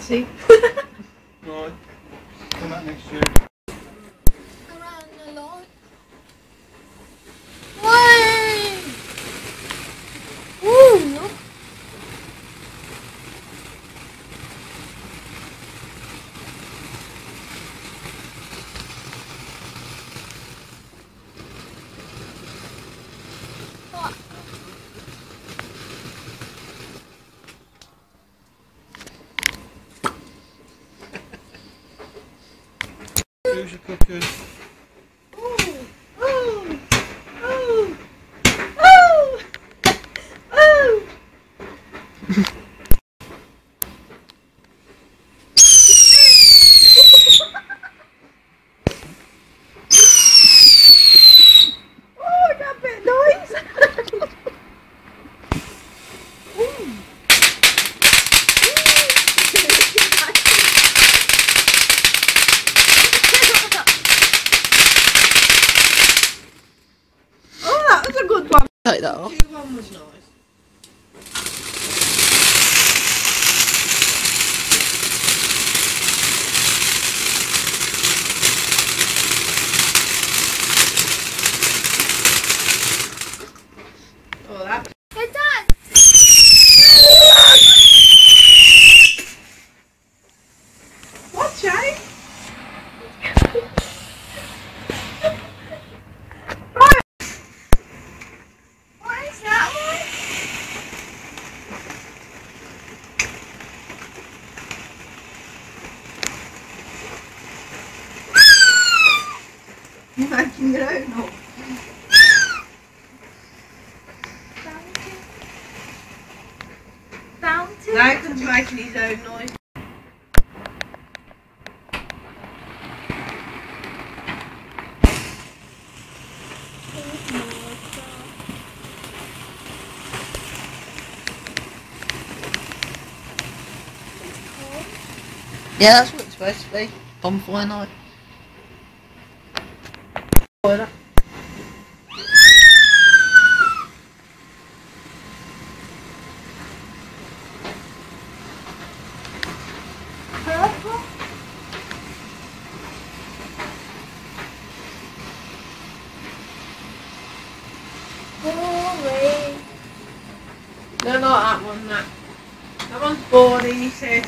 party. Right. Come back next year. Around the lot. Way! Woo! Look. Who's your cooking? Take that off. One was nice. Oh, that. Hey, Dad! What, Jay? What is that one? You're making your own noise. Fountain. Nathan's making his own noise. Yeah, that's what it's supposed to be. Bonfire night. Boiler. Purple? Boring. No, not that one, that. That one's boring, he said.